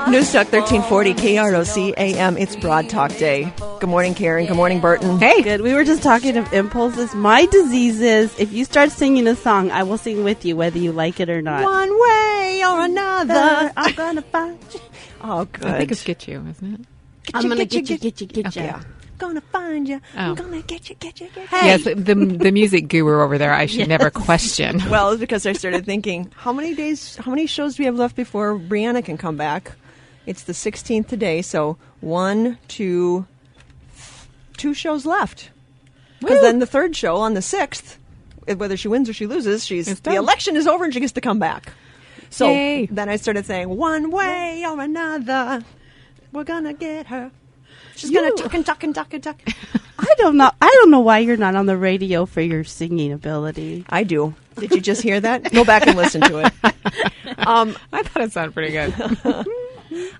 News Talk 1340 KROC-AM. It's Broad Talk Day. Good morning, Karen. Good morning, Burton. Hey. Good. We were just talking of impulses. My disease is, if you start singing a song, I will sing with you, whether you like it or not. One way or another, I'm gonna find you. Oh, good. I think it's Get You, isn't it? I'm gonna get you. Okay. Yeah. Gonna find you. Oh. I'm gonna get you. Hey. Yes, the music guru over there, I should never question. Well, it's because I started thinking, how many shows do we have left before Brianna can come back? It's the 16th today, so 2 shows left. Because then the third show on the 6th, whether she wins or she loses, the election is over and she gets to come back. So Yay. Then I started saying, one way or another, we're gonna get her. She's gonna talk. I don't know why you're not on the radio for your singing ability. I do. Did you just hear that? Go back and listen to it. I thought it sounded pretty good.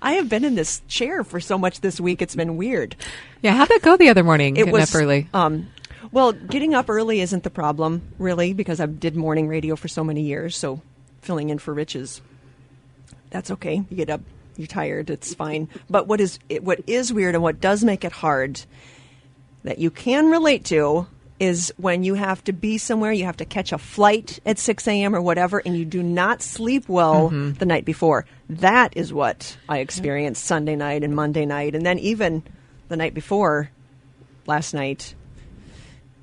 I have been in this chair for so much this week. It's been weird. Yeah, how'd that go the other morning? It getting was up early. Well, getting up early isn't the problem, really, because I did morning radio for so many years. So filling in for Rich that's okay. You get up, you're tired, it's fine. But what is weird and what does make it hard that you can relate to is when you have to be somewhere, you have to catch a flight at 6 a.m. or whatever, and you do not sleep well the night before. That is what I experienced Sunday night and Monday night, and then even the night before last night,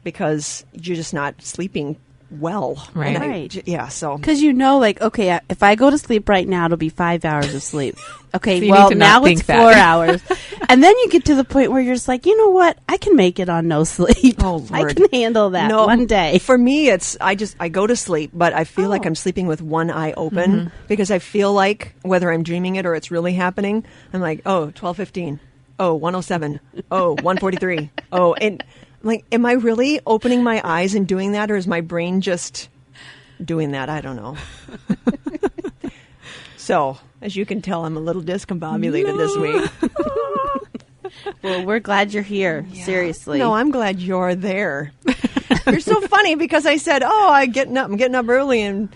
because you're just not sleeping well. Right. Yeah, so. Because okay, if I go to sleep right now, it'll be 5 hours of sleep. Okay, So well, now it's 4 hours. And then you get to the point where you're just like, you know what? I can make it on no sleep. Oh, Lord. I can handle that one day. For me, I go to sleep, but I feel like I'm sleeping with one eye open because I feel like whether I'm dreaming it or it's really happening, I'm like, 12:15. 1:07. 1:43. And I'm like, am I really opening my eyes and doing that, or is my brain just doing that? I don't know. So, as you can tell, I'm a little discombobulated this week. Well, we're glad you're here. Yeah. Seriously. No, I'm glad you're there. You're so funny because I said, I'm getting up early and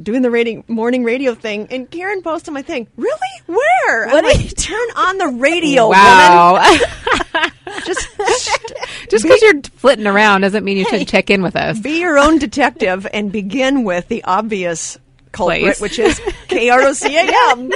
doing the morning radio thing. And Karen posted my thing. Really? Where? What I'm like, turn on the radio, wow. woman. Just because you're flitting around doesn't mean you shouldn't check in with us. Be your own detective and begin with the obvious culprit, which is KROC-AM.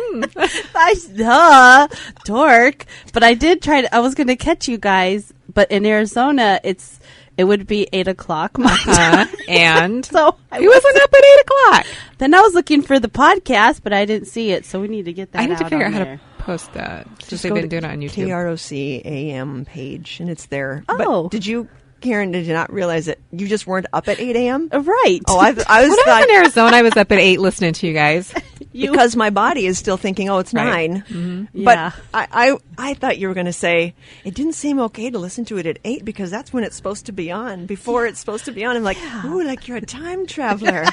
Dork. But I did I was going to catch you guys, but in Arizona, it would be 8 o'clock my time. And so he wasn't up at 8 o'clock. Then I was looking for the podcast, but I didn't see it, so we need to get that out. I need to figure out how there. to post that. Just they've been doing it on YouTube. KROC-AM page, and it's there. Oh. But Karen, did you not realize that you just weren't up at 8 a.m.? Right. Oh, I When I was in Arizona, I was up at 8 listening to you guys. Because my body is still thinking, it's 9. Mm-hmm. But Yeah. I thought you were going to say, it didn't seem okay to listen to it at 8 because that's when it's supposed to be on, before it's supposed to be on. I'm like, ooh, like you're a time traveler.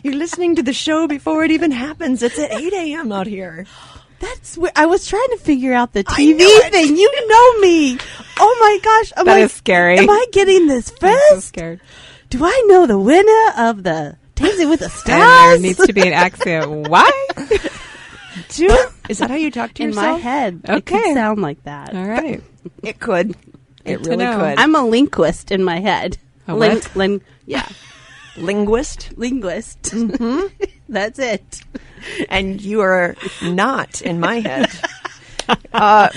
You're listening to the show before it even happens. It's at 8 a.m. out here. That's where I was trying to figure out the I TV knew it. thing. You know me. Oh my gosh. That is scary. Am I getting this first? I'm so scared. Do I know the winner of the Dancing with the And Stars? there needs to be an accent. Why? Is that how you talk to in yourself? my head. It Okay. could sound like that. All right. It could. It to really know. could. I'm a linguist in my head. A what? Yeah. Linguist. Linguist. Mm-hmm. That's it. And you are not in my head.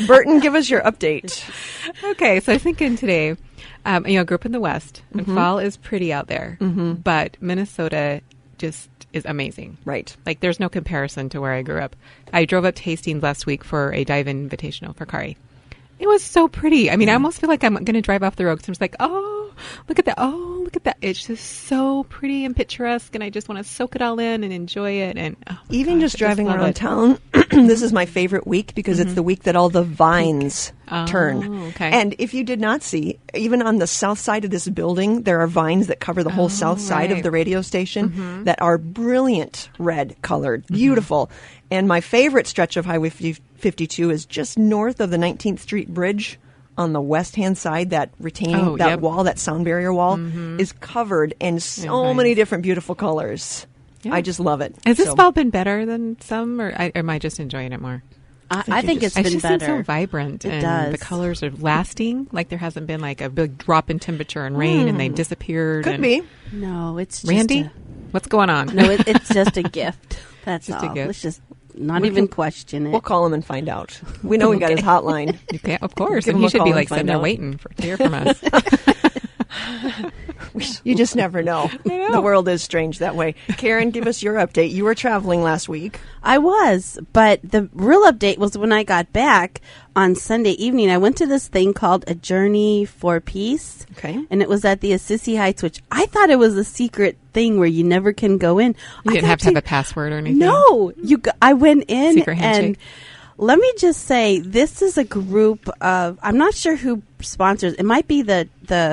Burton, give us your update. Okay, so I was thinking today, I grew up in the West, and fall is pretty out there, but Minnesota just is amazing. Right. Like, there's no comparison to where I grew up. I drove up to Hastings last week for a dive-in invitational for Kari. It was so pretty. I mean, I almost feel like I'm going to drive off the road because I'm just like, look at that. Oh, look at that. It's just so pretty and picturesque, and I just want to soak it all in and enjoy it. And Even just driving around town, this is my favorite week because it's the week that all the vines turn. Okay. And if you did not see, even on the south side of this building, there are vines that cover the whole south side of the radio station that are brilliant red colored, beautiful. And my favorite stretch of Highway 52 is just north of the 19th Street Bridge on the west-hand side. That retaining wall, that sound barrier wall, is covered in so many different beautiful colors. Yeah. I just love it. Has this fall been better than some, or am I just enjoying it more? I think it's It been just better. seems so vibrant, It and does. the colors are lasting. Like there hasn't been like a big drop in temperature and rain, and they've disappeared. Could and be. No, it's just Randy, what's going on? No, it's just a gift. That's Just all. a gift. Let's just not even question it. We'll call him and find out. We know we got his hotline. You can't, of course, Give and him he a should call be and like find sitting there out. waiting to hear from us. You just never know. The world is strange that way. Karen, give us your update. You were traveling last week. I was, but the real update was when I got back on Sunday evening. I went to this thing called A Journey for Peace. Okay. And it was at the Assisi Heights, which I thought it was a secret thing where you never can go in. You didn't have to have a password or anything. No, I went in Secret handshake. and let me just say, this is a group of, I'm not sure who sponsors. It might be the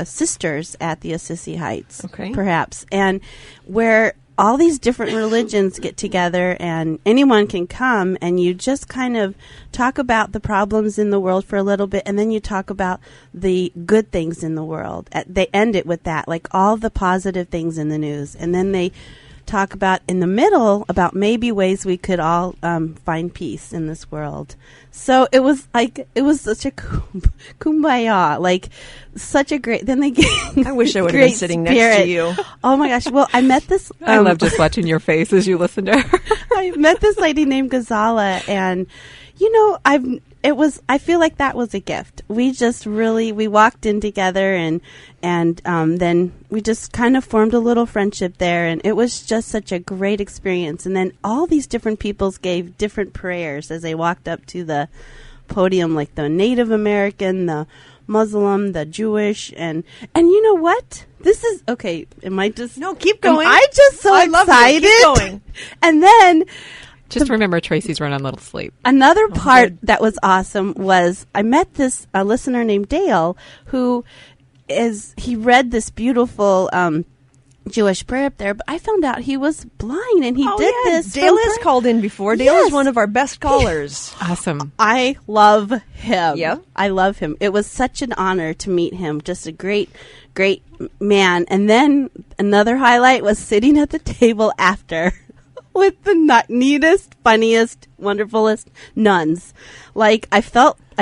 sisters at the Assisi Heights, Okay. perhaps, and where all these different religions get together and anyone can come and you just kind of talk about the problems in the world for a little bit and then you talk about the good things in the world. They end it with that, like all the positive things in the news. And then they talk about in the middle about maybe ways we could all find peace in this world. So it was such a kumbaya, like such a great. Then they I wish I would have been sitting next to you. Oh my gosh! Well, I met this. I love just watching your face as you listen to her. I met this lady named Gazala, and I feel like that was a gift. We just really we walked in together, and then we just kind of formed a little friendship there, and it was just such a great experience. And then all these different peoples gave different prayers as they walked up to the podium, like the Native American, the Muslim, the Jewish, and you know what? This is okay. Am I just No, keep going. I just so I love excited. you. Keep going. And then Just remember, Tracy's run on little sleep. another part good. that was awesome was I met this listener named Dale who he read this beautiful Jewish prayer up there, but I found out he was blind and he did this. Dale from has prayer. called in before. Dale Yes. is one of our best callers. Awesome. I love him. Yeah. I love him. It was such an honor to meet him. Just a great, great man. And then another highlight was sitting at the table after with the neatest, funniest, wonderfulest nuns. Like, I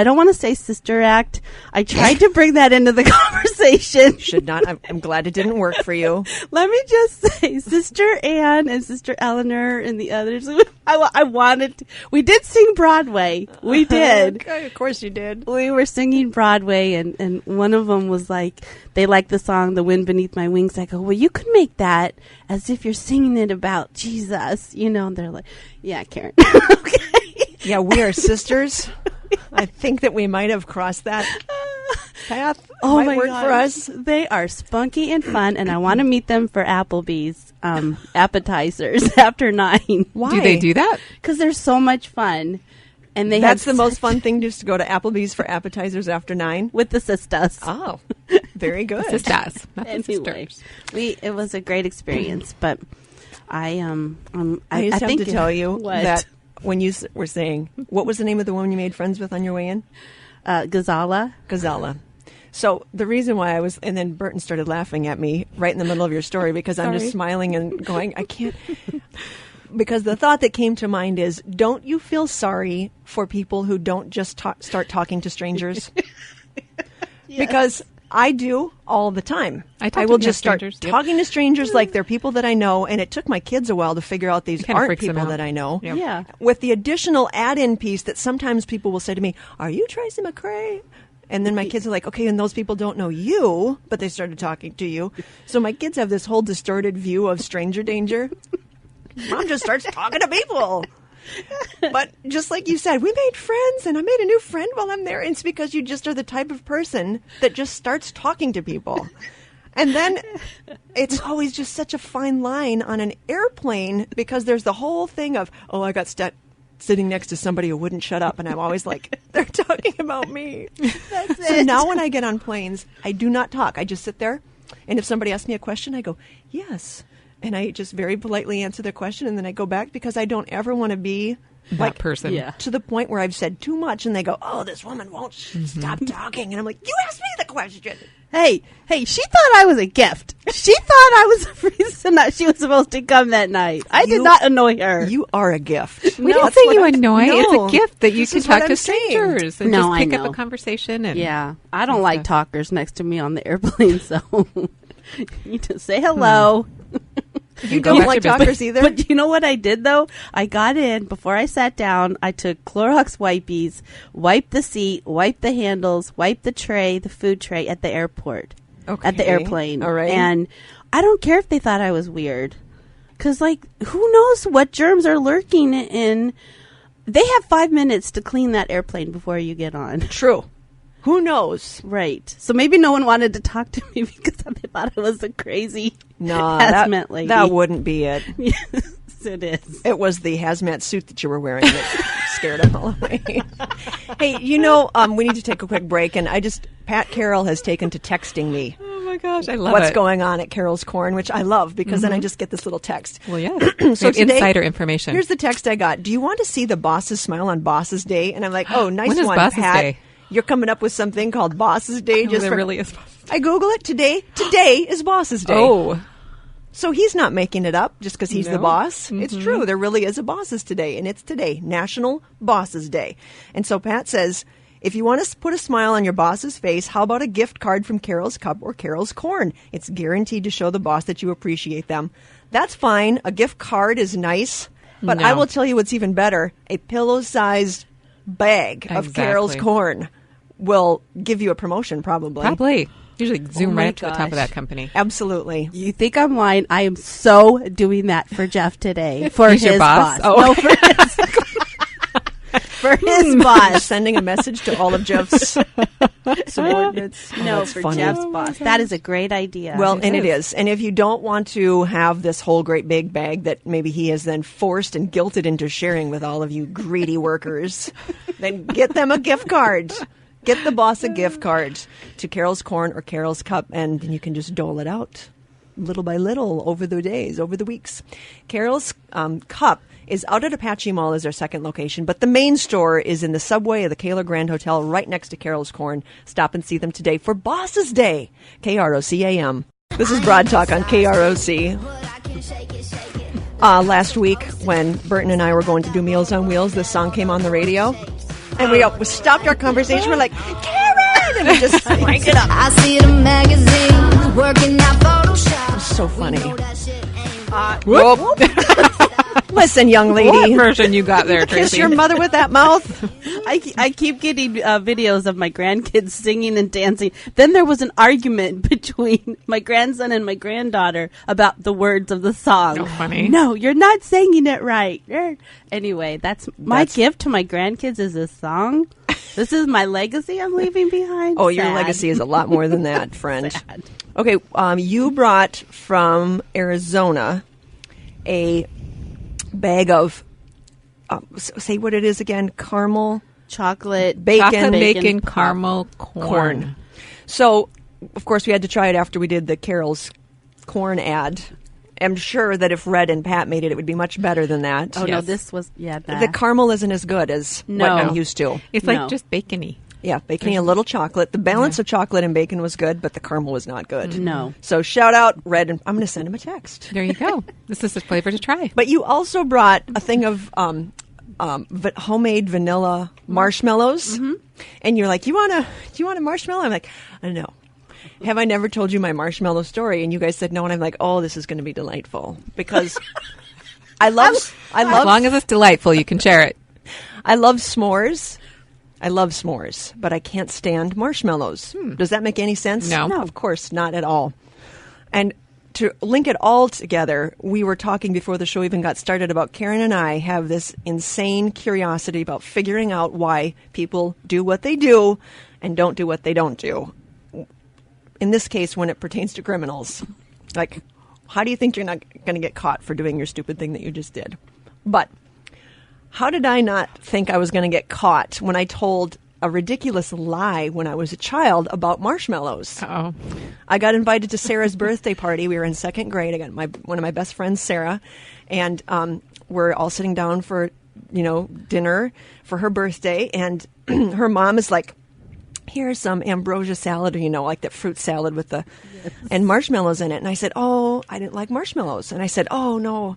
don't want to say sister act. I tried to bring that into the conversation. Should not. I'm glad it didn't work for you. Let me just say, Sister Anne and Sister Eleanor and the others, I wanted to, we did sing Broadway. We did. Okay, of course you did. We were singing Broadway, and one of them was like, they liked the song "The Wind Beneath My Wings." I go, well, you could make that as if you're singing it about Jesus, And they're like, yeah, Karen. Okay. Yeah, we are sisters. I think that we might have crossed that path. Oh might my work God. for us. They are spunky and fun, and I want to meet them for Applebee's appetizers after 9. Why Do they do that? Because they're so much fun. And they That's have the most fun thing, just to go to Applebee's for appetizers after 9. with the sisters. Oh, very good. Sisters, not the Anyway, sisters. it was a great experience, but I I just think have to tell you what? that when you were saying, what was the name of the woman you made friends with on your way in? Gazala. Gazala. So the reason why I was, and then Burton started laughing at me right in the middle of your story because I'm just Sorry. smiling and going, I can't. Because the thought that came to mind is, don't you feel sorry for people who don't just start talking to strangers? Because I do all the time. I talk will to just start strangers, yep. talking to strangers like they're people that I know, and it took my kids a while to figure out these kinda aren't freaks them people out. that I know. Yep. Yeah. With the additional add-in piece that sometimes people will say to me, "Are you Tracy McCray?" And then my kids are like, "Okay," and those people don't know you, but they started talking to you. So my kids have this whole distorted view of stranger danger. Mom just starts talking to people. But just like you said, we made friends, and I made a new friend while I'm there. And it's because you just are the type of person that just starts talking to people. And then it's always just such a fine line on an airplane because there's the whole thing of, oh, I got sitting next to somebody who wouldn't shut up. And I'm always like, they're talking about me. That's So it. now when I get on planes, I do not talk. I just sit there. And if somebody asks me a question, I go, yes. And I just very politely answer the question, and then I go back because I don't ever want to be that person. Yeah. To the point where I've said too much and they go, oh, this woman won't stop talking. And I'm like, you asked me the question. Hey, she thought I was a gift. She thought I was the reason that she was supposed to come that night. I did not annoy her. You are a gift. We don't say you annoy. No. It's a gift that you This can is what talk to I'm saying. strangers and No, just I pick up know. a conversation. And Yeah, I don't like talkers next to me on the airplane, so you just say hello. You Go don't about like your talkers business. either? But you know what I did, though? I got in. Before I sat down, I took Clorox wipies, wiped the seat, wiped the handles, wiped the tray, the food tray at the airport. Okay. At the airplane. All right. And I don't care if they thought I was weird. Because, like, who knows what germs are lurking in. They have 5 minutes to clean that airplane before you get on. True. Who knows? Right. So maybe no one wanted to talk to me because they thought I was a crazy hazmat lady. that wouldn't be it. Yes, it is. It was the hazmat suit that you were wearing that scared them all away. Hey, we need to take a quick break, and Pat Carroll has taken to texting me oh my gosh, I love what's it. going on at Carol's Corn, which I love because then I just get this little text. Well, yeah. So today, insider information. Here's the text I got. Do you want to see the bosses smile on Bosses Day? And I'm like, oh, nice When is one, Bosses Pat. Day? You're coming up with something called Bosses Day. Oh, there really is Bosses Day. I Google it today. Today is Bosses Day. Oh. So he's not making it up just because he's the No. boss. It's true. There really is a Bosses today, and it's today, National Bosses Day. And so Pat says, if you want to put a smile on your boss's face, how about a gift card from Carol's Cup or Carol's Corn? It's guaranteed to show the boss that you appreciate them. That's fine. A gift card is nice, but No. I will tell you what's even better. A pillow-sized bag of Exactly. Carol's Corn will give you a promotion, probably. Probably. Usually zoom my right up to the top of gosh. that company. Absolutely. You think I'm lying? I am so doing that for Jeff today. For He's his your boss? Oh. No, for his boss. Sending a message to all of Jeff's subordinates. Oh, No, that's for funny. Jeff's boss. That is a great idea. Well, and it is. And if you don't want to have this whole great big bag that maybe he has then forced and guilted into sharing with all of you greedy workers, then get them a gift card. Get the boss a gift card to Carol's Corn or Carol's Cup, and then you can just dole it out little by little over the days, over the weeks. Carol's Cup is out at Apache Mall as their second location, but the main store is in the subway of the Kaler Grand Hotel right next to Carol's Corn. Stop and see them today for Bosses Day. KROC-AM. This is Broad Talk on KROC. Last week when Burton and I were going to do Meals on Wheels, this song came on the radio. And we stopped our conversation. We're like, Karen! And we just cranked it up. I see it in magazines, working out Photoshop. So funny. Whoop. Listen, young What lady. version you got there, Kiss Tracy? your mother with that mouth. I keep getting videos of my grandkids singing and dancing. Then there was an argument between my grandson and my granddaughter about the words of the song. Oh, funny. No, you're not singing it right. Anyway, that's my gift to my grandkids is this song. This is my legacy I'm leaving behind. Oh, your Sad. legacy is a lot more than that, friend. Sad. Okay, you brought from Arizona a bag of, say what it is again, caramel Chocolate, bacon. Chocolate bacon pop. caramel corn. So, of course, we had to try it after we did the Carol's Corn ad. I'm sure that if Red and Pat made it, it would be much better than that. Oh, no, Yes. this was, yeah. The caramel isn't as good as what No. I'm used to. It's No. like just bacony. Yeah, bacon, a little chocolate. The balance of chocolate and bacon was good, but the caramel was not good. No. So shout out Red, and I'm going to send him a text. There you go. This is a flavor to try. But you also brought a thing of homemade vanilla marshmallows, and you're like, "Do you want a marshmallow?" I'm like, "I don't know. Have I never told you my marshmallow story?" And you guys said no, and I'm like, "Oh, this is going to be delightful because I love As long as it's delightful, you can share it. I love s'mores." I love s'mores, but I can't stand marshmallows. Does that make any sense? No. No, of course, not at all. And to link it all together, we were talking before the show even got started about Karen and I have this insane curiosity about figuring out why people do what they do and don't do what they don't do. In this case, when it pertains to criminals. Like, how do you think you're not going to get caught for doing your stupid thing that you just did? But how did I not think I was going to get caught when I told a ridiculous lie when I was a child about marshmallows? Uh-oh. I got invited to Sarah's birthday party. We were in second grade. I got one of my best friends, Sarah, and we're all sitting down for dinner for her birthday, and her mom is like, here's some ambrosia salad, like that fruit salad with and marshmallows in it. And I said, oh, I didn't like marshmallows. And I said, oh, no,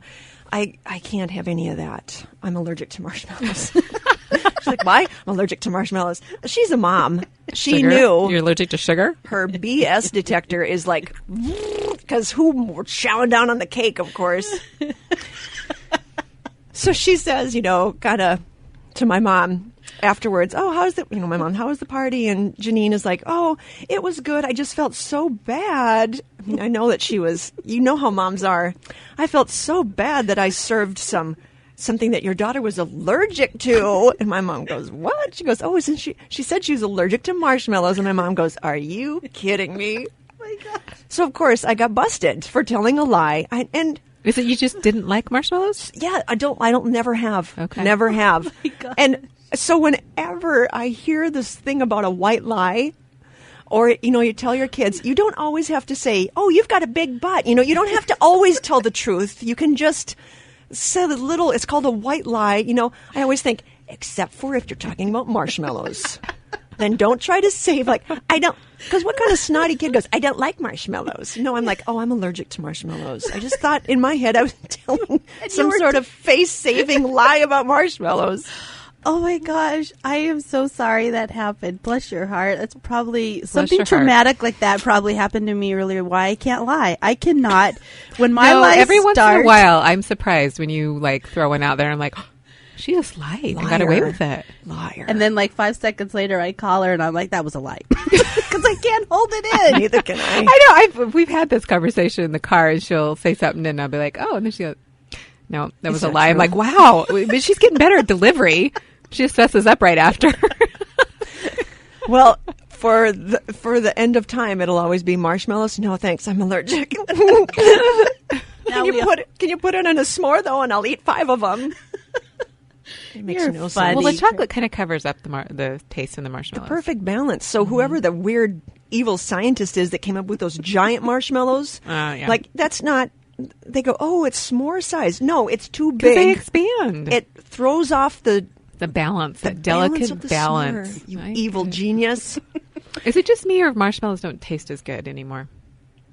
I can't have any of that. I'm allergic to marshmallows. She's like, why? I'm allergic to marshmallows. She's a mom. She Sugar? knew. You're allergic to sugar? Her BS detector is like, because who were chowing down on the cake, of course. So she says, kind of to my mom afterwards, oh, my mom, how was the party? And Janine is like, oh, it was good. I just felt so bad. I mean, I know that she was, how moms are. I felt so bad that I served something that your daughter was allergic to. And my mom goes, what? She goes, oh, isn't she said she was allergic to marshmallows. And my mom goes, are you kidding me? Oh my God. So of course I got busted for telling a lie. Is it you just didn't like marshmallows? Yeah, I don't never have. Okay. Never have. Oh my God. And so whenever I hear this thing about a white lie, or, you tell your kids, you don't always have to say, oh, you've got a big butt. You don't have to always tell the truth. You can just say a little, it's called a white lie. I always think, except for if you're talking about marshmallows. Then don't try to say, I don't, because what kind of snotty kid goes, I don't like marshmallows? No, I'm like, oh, I'm allergic to marshmallows. I just thought in my head I was telling some sort of face-saving lie about marshmallows. Oh my gosh, I am so sorry that happened. Bless your heart. That's probably Bless something your traumatic like that probably happened to me earlier. Why I can't lie. I cannot. When my No, life every once in starts, a while, I'm surprised when you throw one out there. I'm like, oh, she just lied and got away Liar. with it. Liar. and then 5 seconds later I call her and I'm like, that was a lie. Because I can't hold it in. Neither can I. I know. We've had this conversation in the car, and she'll say something, and I'll be like, oh, and then she goes, no, that was a that lie. I'm true? like, wow. But she's getting better at delivery. She just messes up right after. Well, for the end of time, it'll always be marshmallows. No, thanks, I'm allergic. Now Can you put it on a s'more though, and I'll eat 5 of them. It makes You're no funny. sense. Well, the chocolate kind of covers up the taste in the marshmallows. Perfect balance. So whoever the weird evil scientist is that came up with those giant marshmallows, Yeah. that's not. They go, oh, it's s'more size. No, it's too 'Cause big. they expand. It throws off the balance, the balance delicate of the balance. s'more, you Right? evil genius. Is it just me, or marshmallows don't taste as good anymore?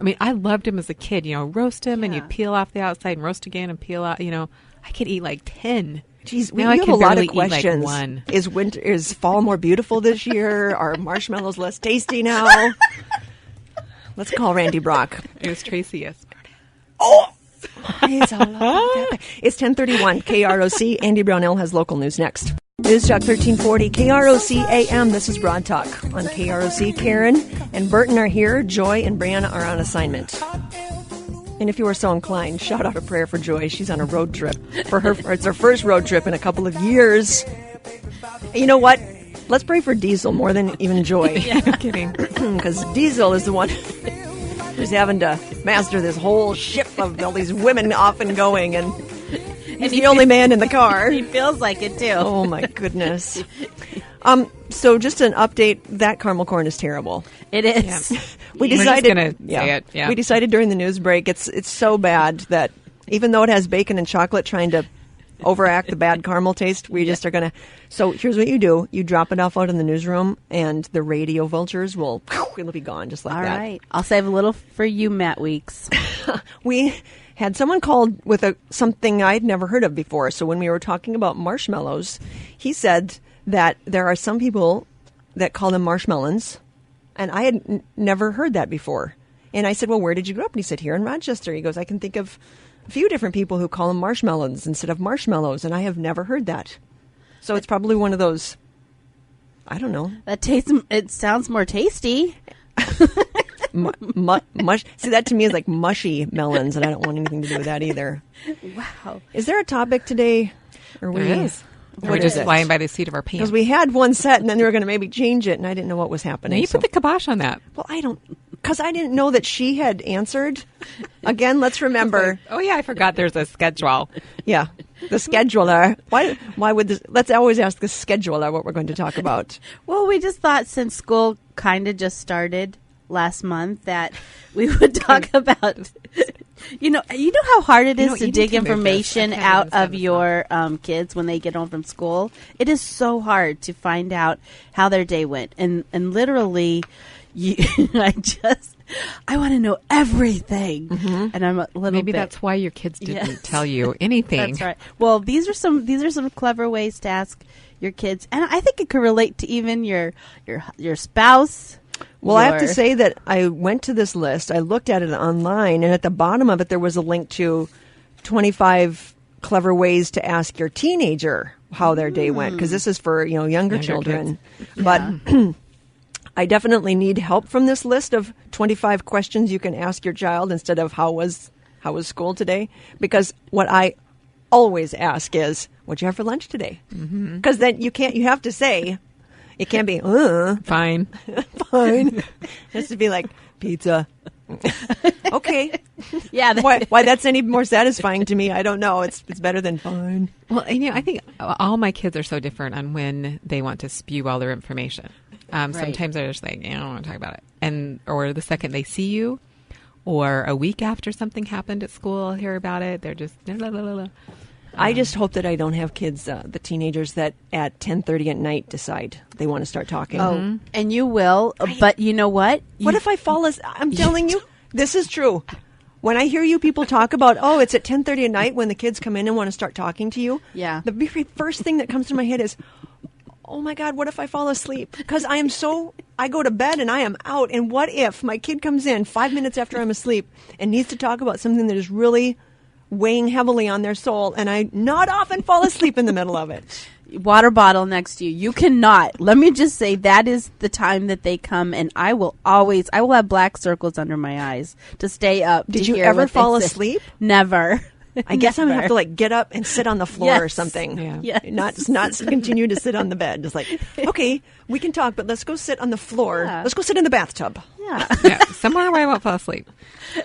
I mean, I loved them as a kid. Roast them and you Yeah. peel off the outside and roast again and peel out. I could eat 10. Geez, Now we I have can a lot barely of eat, questions. one. Is fall more beautiful this year? Are marshmallows less tasty now? Let's call Randy Brock. It was Tracy yesterday. Oh, it's all about that. It's 10:31. KROC. Andy Brownell has local news next. News Talk 1340 KROC-AM. This is Broad Talk on KROC. Karen and Burton are here. Joy and Brianna are on assignment. And if you are so inclined, shout out a prayer for Joy. She's on a road trip. It's her first road trip in a couple of years. You know what? Let's pray for Diesel more than even Joy. Yeah, no kidding. Because Diesel is the one who's having to master this whole ship of all these women off and going, and he's the only man in the car. He feels like it too. Oh my goodness. So just an update, that caramel corn is terrible. It is. Yeah. We We're just decided gonna say it, yeah. We decided during the news break it's so bad that even though it has bacon and chocolate trying to overact the bad caramel taste, we just are going to. So here's what you do. You drop it off out in the newsroom and the radio vultures it'll be gone just like All that. right. I'll save a little for you, Matt Weeks. We had someone called with something I'd never heard of before. So when we were talking about marshmallows, he said that there are some people that call them marshmallows, and I had never heard that before. And I said, well, where did you grow up? And he said, here in Rochester. He goes, I can think of a few different people who call them marshmallows instead of marshmallows, and I have never heard that. So it's probably one of those, I don't know. It sounds more tasty. Mush. See, that to me is like mushy melons, and I don't want anything to do with that either. Wow. Is there a topic today? Or There is. What We're is just it? flying by the seat of our pants. Because we had one set, and then they were going to maybe change it, and I didn't know what was happening. Now you so- put the kibosh on that. Well, because I didn't know that she had answered. Again, let's remember. Oh yeah, I forgot there's a schedule. Yeah, the scheduler. Why would this? Let's always ask the scheduler what we're going to talk about. Well, we just thought since school kind of just started last month that we would talk about You know how hard it You is know, to you dig need to move this. information I can't out even stand of this your kids when they get home from school. It is so hard to find out how their day went, and literally, I want to know everything, and I'm a little. Maybe bit, that's why your kids didn't Yes. tell you anything. That's right. Well, these are some clever ways to ask your kids, and I think it could relate to even your spouse. Well, I have to say that I went to this list. I looked at it online, and at the bottom of it, there was a link to 25 clever ways to ask your teenager how their day went, because this is for younger children. But I definitely need help from this list of 25 questions you can ask your child instead of how was school today, because what I always ask is, what'd you have for lunch today? Because then you have to say. It can't be, Fine. fine. It has to be like, pizza. Okay. Yeah. Why that's any more satisfying to me, I don't know. It's better than fine. Well, I think all my kids are so different on when they want to spew all their information. Sometimes they're just like, I don't want to talk about it. Or the second they see you, or a week after something happened at school, hear about it, they're just, blah, blah, blah, blah. I just hope that I don't have kids, the teenagers that at 10:30 at night decide they want to start talking. Oh, and you will, but you know what? What if I fall asleep? I'm telling you, this is true. When I hear you people talk about, it's at 10:30 at night when the kids come in and want to start talking to you, the very first thing that comes to my head is, oh my God, what if I fall asleep? Because I go to bed and I am out. And what if my kid comes in 5 minutes after I'm asleep and needs to talk about something that is really weighing heavily on their soul, and I not often fall asleep in the middle of it. Water bottle next to you. You cannot. Let me just say that is the time that they come, and I will have black circles under my eyes to stay up. Did you ever fall asleep? Never. I guess I'm going to have to get up and sit on the floor or something. Yeah. Yes. Not continue to sit on the bed. Just okay, we can talk, but let's go sit on the floor. Yeah. Let's go sit in the bathtub. Yeah. Somewhere where I won't fall asleep.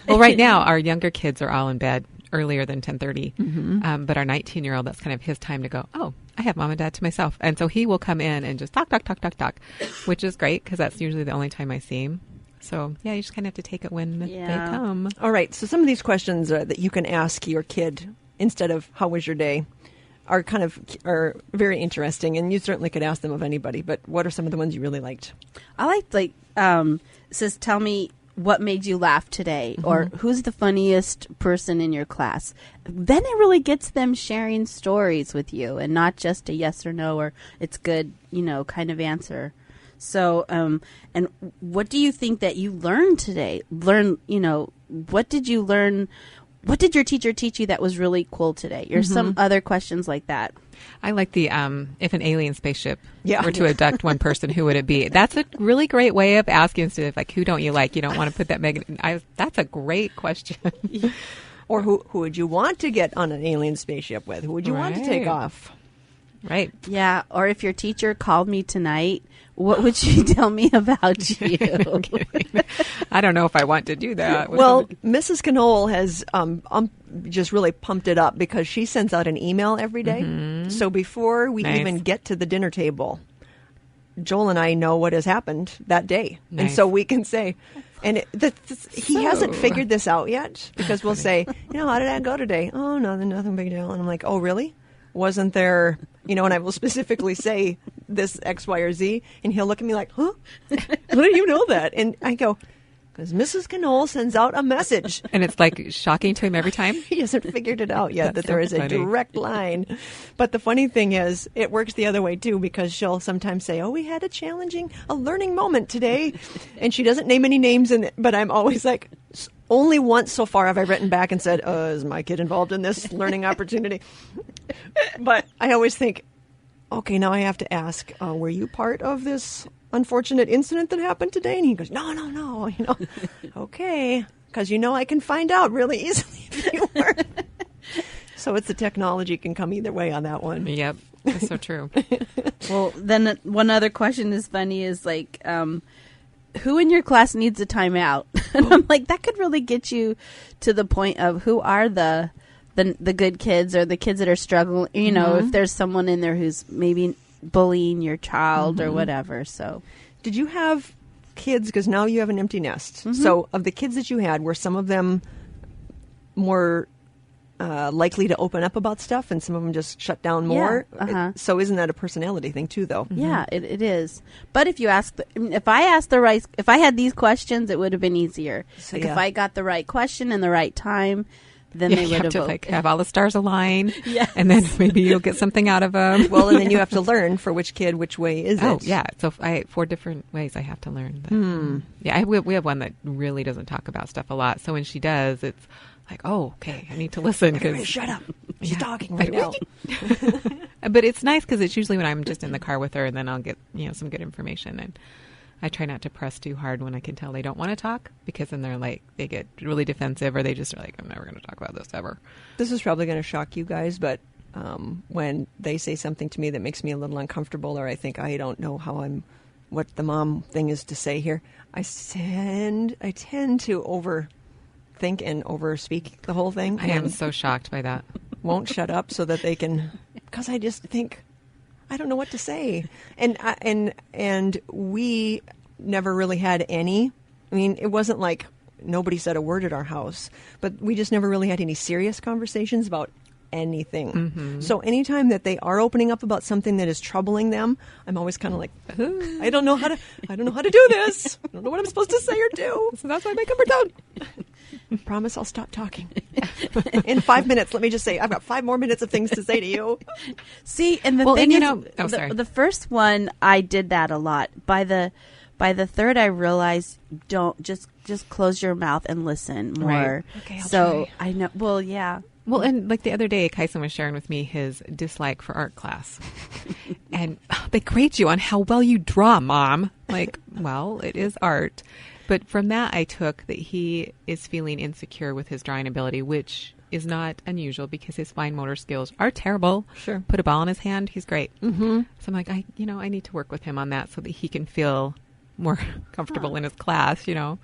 Well, right now, our younger kids are all in bed earlier than 10:30. But our 19-year-old, that's kind of his time to go, I have mom and dad to myself. And so he will come in and just talk, which is great because that's usually the only time I see him. So, you just kind of have to take it when they come. All right. So some of these questions that you can ask your kid instead of how was your day are very interesting. And you certainly could ask them of anybody. But what are some of the ones you really liked? I liked, says, tell me what made you laugh today, or who's the funniest person in your class. Then it really gets them sharing stories with you and not just a yes or no or it's good, kind of answer. So, and what do you think that you learned today? What did you learn? What did your teacher teach you that was really cool today? Or some other questions like that. I like the if an alien spaceship were to abduct one person, who would it be? That's a really great way of asking instead of who don't you like? You don't want to put that that's a great question. Or who would you want to get on an alien spaceship with? Who would you want to take off? Right. Yeah. Or if your teacher called me tonight, what would she tell me about you? I don't know if I want to do that. Well, Mrs. Knoll has just really pumped it up because she sends out an email every day. So before we even get to the dinner table, Joel and I know what has happened that day. Nice. And so we can say, and he hasn't figured this out yet because we'll say, how did that go today? Oh, nothing big deal. And I'm like, oh, really? Wasn't there, and I will specifically say this X, Y, or Z, and he'll look at me like, huh? How do you know that? And I go, because Mrs. Knoll sends out a message. And it's shocking to him every time. He hasn't figured it out yet that there is funny. a direct line. But the funny thing is, it works the other way too, because she'll sometimes say, we had a learning moment today. And she doesn't name any names in it, but I'm always like, only once so far have I written back and said, is my kid involved in this learning opportunity? But I always think, okay, now I have to ask, were you part of this unfortunate incident that happened today? And he goes, no. Okay, because I can find out really easily if you were. So it's the technology can come either way on that one. Yep, that's so true. Well, then one other question is funny is who in your class needs a timeout? And I'm like, that could really get you to the point of who are the good kids or the kids that are struggling. If there's someone in there who's maybe bullying your child or whatever. So, did you have kids? Because now you have an empty nest. So, of the kids that you had, were some of them more likely to open up about stuff, and some of them just shut down more. So isn't that a personality thing too, though? Yeah, it is. But if you ask, if I had these questions, it would have been easier. So, like if I got the right question in the right time, then they would have have all the stars align. Yes. And then maybe you'll get something out of them. Well, and then you have to learn for which kid, which way is it? Oh, yeah. So 4 different ways I have to learn. But, yeah, we have one that really doesn't talk about stuff a lot. So when she does, it's like, oh, okay, I need to listen. Everybody shut up. She's talking right now. But it's nice because it's usually when I'm just in the car with her, and then I'll get some good information. And I try not to press too hard when I can tell they don't want to talk, because then they get really defensive, or they just are like, I'm never going to talk about this ever. This is probably going to shock you guys, but when they say something to me that makes me a little uncomfortable, or I think I don't know what the mom thing is to say here, I tend to overthink and overspeak the whole thing. I am so shocked by that. Won't shut up so that they can, because I just think, I don't know what to say. And we never really had any. I mean, it wasn't like nobody said a word at our house, but we just never really had any serious conversations about anything. Mm-hmm. So anytime that they are opening up about something that is troubling them, I'm always kind of like, I don't know how to do this. I don't know what I'm supposed to say or do. So that's why I make them pretend. Promise I'll stop talking. In 5 minutes, let me just say, I've got 5 more minutes of things to say to you. See, and the thing is, the first one, I did that a lot. By the third, I realized, don't just close your mouth and listen more. Right. Okay, I'll try. try. I know. Well, yeah. Well, and like the other day, Kyson was sharing with me his dislike for art class. And they grade you on how well you draw, Mom. Like, well, it is art. But from that, I took that he is feeling insecure with his drawing ability, which is not unusual because his fine motor skills are terrible. Sure. Put a ball in his hand, he's great. Mm-hmm. So I'm like, I need to work with him on that so that he can feel more comfortable in his class, So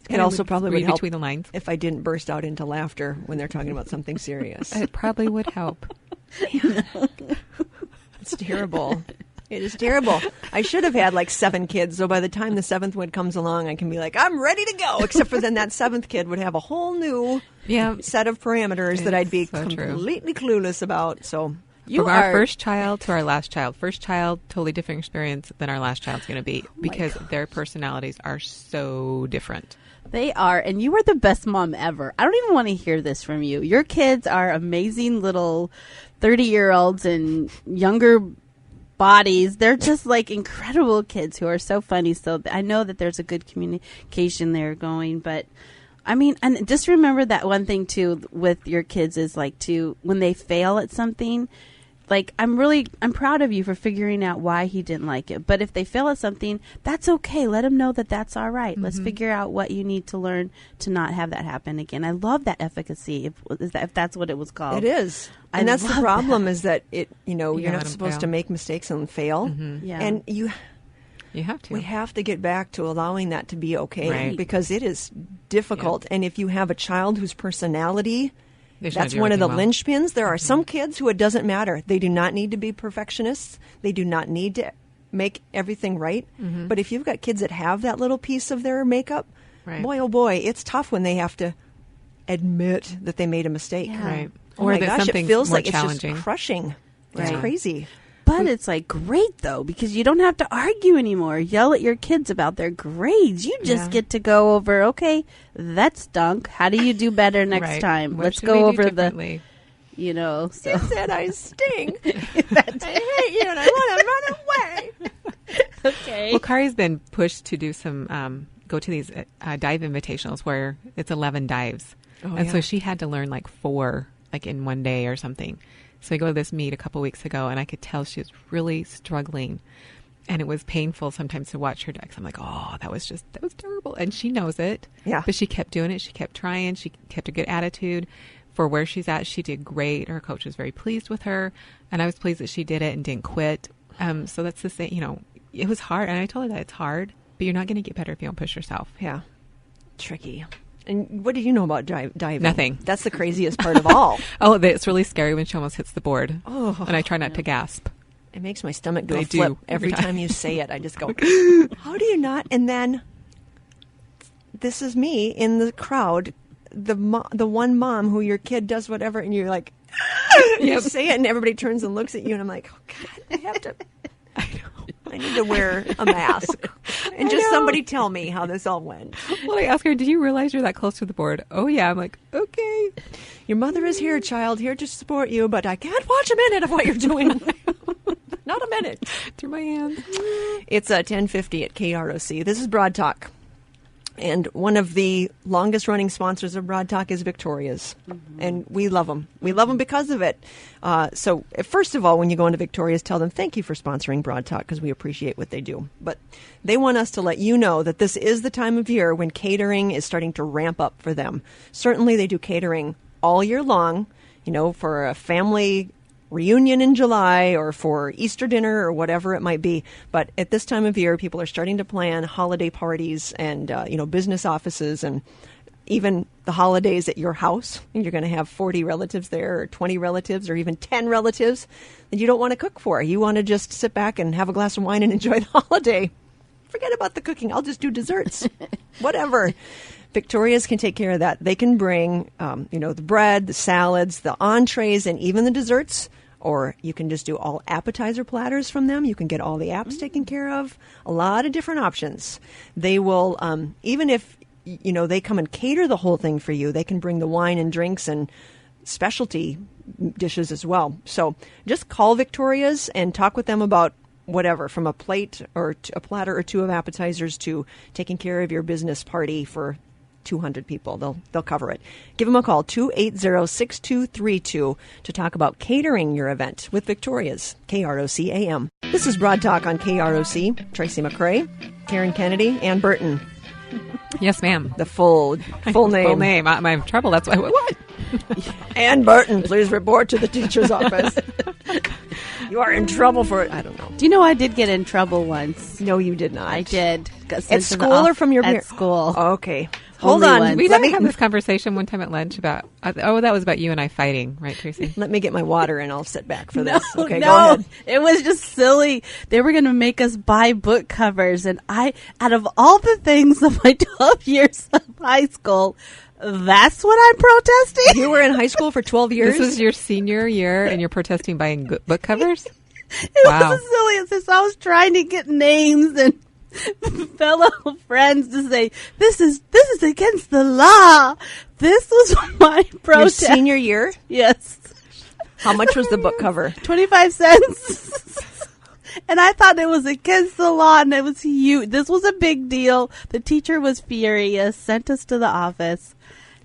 It also probably would help between the lines if I didn't burst out into laughter when they're talking about something serious. It probably would help. It's terrible. It is terrible. I should have had like 7 kids, so by the time the 7th one comes along, I can be like, I'm ready to go. Except for then that 7th kid would have a whole new set of parameters that I'd be completely clueless about. So From our first child to our last child. First child, totally different experience than our last child's going to be because their personalities are so different. They are, and you are the best mom ever. I don't even want to hear this from you. Your kids are amazing little 30-year-olds and younger bodies. They're just like incredible kids who are so funny. So I know that there's a good communication there going, but I mean, and just remember that one thing too with your kids is like when they fail at something, like I'm proud of you for figuring out why he didn't like it. But if they fail at something, that's okay. Let them know that that's all right. Mm-hmm. Let's figure out what you need to learn to not have that happen again. I love that efficacy, if that's what it was called. It is. And that's the problem is that you're not supposed to make mistakes and fail. Mm-hmm. Yeah. And you have to. We have to get back to allowing that to be okay, right. Because it is difficult. Yeah. And if you have a child whose personality, that's one of the linchpins. There are some kids who it doesn't matter. They do not need to be perfectionists. They do not need to make everything right. Mm-hmm. But if you've got kids that have that little piece of their makeup, boy, oh boy, it's tough when they have to admit that they made a mistake. Yeah. Right. Oh or that something it feels more like challenging. It's just crushing. Right. It's crazy. But it's like great though, because you don't have to argue anymore. Yell at your kids about their grades. You just get to go over, okay, that stunk. How do you do better next time? What Let's should go we do over differently? So you said I stink. I hate you and I want to run away. Okay. Well, Kari's been pushed to do some, go to these dive invitationals where it's 11 dives. So she had to learn like 4 like in one day or something. So I go to this meet a couple weeks ago, and I could tell she was really struggling, and it was painful sometimes to watch her dive. I'm like, oh, that was terrible, and she knows it. Yeah. But she kept doing it. She kept trying. She kept a good attitude. For where she's at, she did great. Her coach was very pleased with her, and I was pleased that she did it and didn't quit. So that's the same. It was hard, and I told her that it's hard, but you're not going to get better if you don't push yourself. Yeah. Tricky. And what do you know about diving? Nothing. That's the craziest part of all. It's really scary when she almost hits the board. Oh, and I try not to gasp. It makes my stomach do a flip every time you say it. I just go, how do you not? And then this is me in the crowd the one mom who your kid does whatever, and you're like, you say it, and everybody turns and looks at you, and I'm like, oh God, I have to. I need to wear a mask. And just somebody tell me how this all went. Well, I ask her, did you realize you're that close to the board? Oh, yeah. I'm like, okay. Your mother is here, child, here to support you, but I can't watch a minute of what you're doing. Not a minute. Through my hands. It's 10:50 at KROC. This is Broad Talk. And one of the longest running sponsors of Broad Talk is Victoria's. Mm-hmm. And we love them. We love them because of it. So first of all, when you go into Victoria's, tell them thank you for sponsoring Broad Talk because we appreciate what they do. But they want us to let you know that this is the time of year when catering is starting to ramp up for them. Certainly they do catering all year long, for a family reunion in July or for Easter dinner or whatever it might be. But at this time of year, people are starting to plan holiday parties and, business offices and even the holidays at your house. And you're going to have 40 relatives there or 20 relatives or even 10 relatives that you don't want to cook for. You want to just sit back and have a glass of wine and enjoy the holiday. Forget about the cooking. I'll just do desserts. Whatever. Victoria's can take care of that. They can bring, the bread, the salads, the entrees, and even the desserts. Or you can just do all appetizer platters from them. You can get all the apps taken care of. A lot of different options. They will, even if, they come and cater the whole thing for you, they can bring the wine and drinks and specialty dishes as well. So just call Victoria's and talk with them about whatever, from a plate or a platter or two of appetizers to taking care of your business party for 200 people. They'll cover it. Give them a call, 280-6232, to talk about catering your event with Victoria's, KROC-AM. This is Broad Talk on KROC. Tracy McCray, Karen Kennedy, Ann Burton. Yes, ma'am. The full name. Full name. I'm in trouble. That's why. What? Ann Burton, please report to the teacher's office. You are in trouble for it. I don't know. Do you know I did get in trouble once? No, you did not. I did. At school or from your At school. Okay. Hold Only on. once. We didn't have this conversation one time at lunch about, that was about you and I fighting, right, Tracy? Let me get my water and I'll sit back for this. Okay, no, go ahead. It was just silly. They were going to make us buy book covers, and out of all the things of my 12 years of high school, that's what I'm protesting. You were in high school for 12 years? This was your senior year, and you're protesting buying book covers? It was the silliest. I was trying to get names and fellow friends to say, this is against the law. This was my protest. Your senior year? Yes. How much was the book cover? 25 cents. And I thought it was against the law, and it was huge. This was a big deal. The teacher was furious, sent us to the office.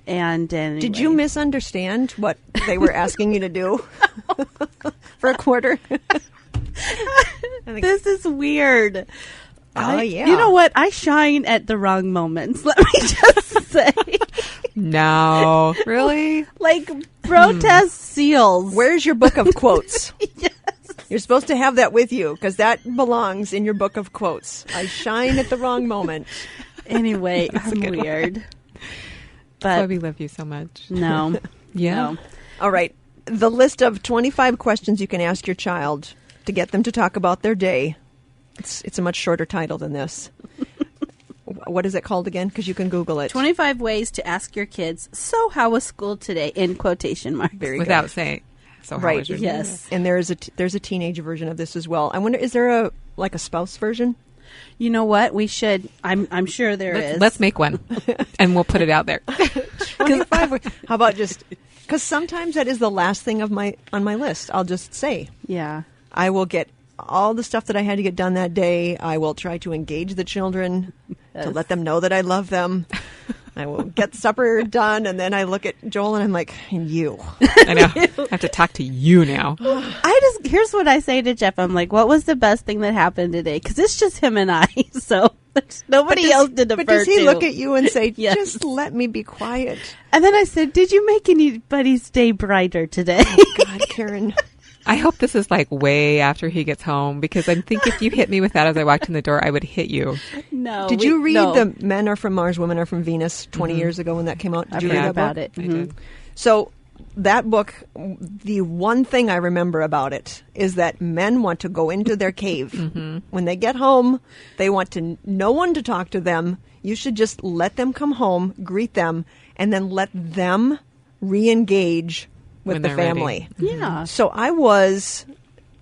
And anyway. Did you misunderstand what they were asking you to do for a quarter? This is weird. Oh, yeah. You know what? I shine at the wrong moments. Let me just say. No. Really? Like protest seals. Where's your book of quotes? Yes. You're supposed to have that with you because that belongs in your book of quotes. I shine at the wrong moment. Anyway, I'm weird. That's why But we love you so much. no. Yeah. No. All right. The list of 25 questions you can ask your child to get them to talk about their day. It's a much shorter title than this. What is it called again? Because you can Google it. 25 ways to ask your kids, so how was school today? In quotation marks. Very Without good. saying. So how Right. was your Yes. And there's a teenage version of this as well. I wonder, is there a spouse version? You know what? We should. I'm sure there is. Let's make one, and we'll put it out there. 25. How about just because sometimes that is the last thing on my list. I'll just say Yeah. I will get all the stuff that I had to get done that day. I will try to engage the children to let them know that I love them. I will get supper done, and then I look at Joel and I'm like, and you. I know. I have to talk to you now. Here's what I say to Jeff. I'm like, what was the best thing that happened today? Because it's just him and I, so there's nobody else to defer to. But does he look at you and say, Yes. just let me be quiet? And then I said, did you make anybody's day brighter today? God, Karen. I hope this is like way after he gets home, because I think if you hit me with that as I walked in the door, I would hit you. No. Did you read the Men Are From Mars, Women Are From Venus 20 years ago when that came out? Did you read that about book? it? I did. So that book, the one thing I remember about it is that men want to go into their cave. When they get home, they want no one to talk to them. You should just let them come home, greet them, and then let them re-engage with When the they're ready. family. Yeah. So I was,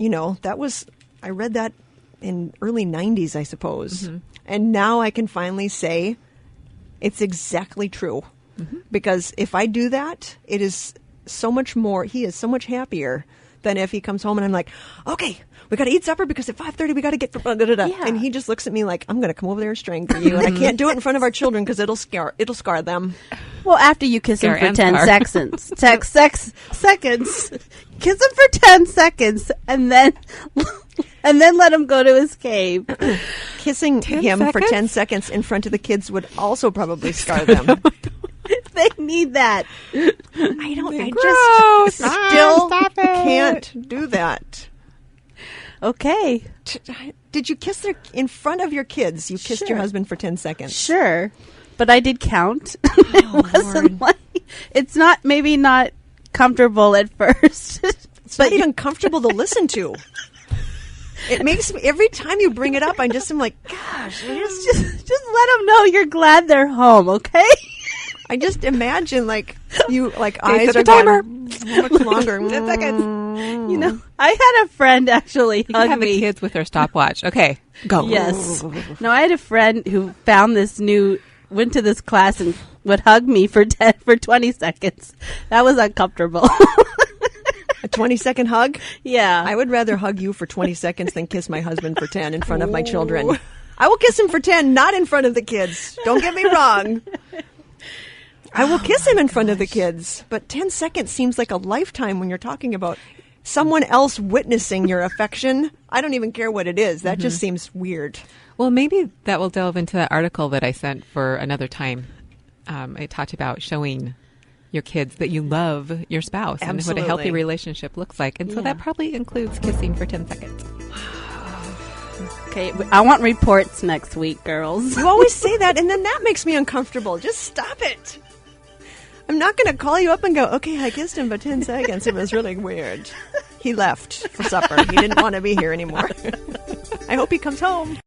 I read that in early 90s, I suppose. And now I can finally say it's exactly true. Because if I do that, it is so much more, he is so much happier than if he comes home and I'm like, okay, we got to eat supper because at 5:30 we got to get, Yeah. and he just looks at me like, I'm going to come over there and strangle you. And I can't do it in front of our children because it'll scar them. Well, after you kiss him Scare for and 10 scar. seconds, kiss him for 10 seconds, and then let him go to his cave. Kissing 10 him for seconds? 10 seconds in front of the kids would also probably scar them. They need that. I Gross. just still Stop it. can't do that. Okay, Did you kiss in front of your kids? You kissed your Sure. husband for 10 seconds. sure, but I did count. It wasn't like it's maybe not comfortable at first. It's not even comfortable to listen to. It makes me, every time you bring it up, I'm like, gosh, just let them know you're glad they're home. Okay. I just imagine you set eyes the are timer. going, how much longer? 10 seconds. You know, I had a friend actually You can hug have me. the kids with their stopwatch. Okay, go. Yes. No, I had a friend who found went to this class and would hug me for 20 seconds. That was uncomfortable. A 20-second hug? Yeah. I would rather hug you for 20 seconds than kiss my husband for 10 in front of my children. I will kiss him for 10, not in front of the kids. Don't get me wrong. I will kiss him in front of the kids, but 10 seconds seems like a lifetime when you're talking about someone else witnessing your affection. I don't even care what it is. That just seems weird. Well, maybe that will delve into that article that I sent for another time. I talked about showing your kids that you love your spouse and what a healthy Absolutely. relationship looks like. And so Yeah. that probably includes kissing for 10 seconds. Okay. I want reports next week, girls. You always say that, and then that makes me uncomfortable. Just stop it. I'm not going to call you up and go, okay, I kissed him for 10 seconds. It was really weird. He left for supper. He didn't want to be here anymore. I hope he comes home.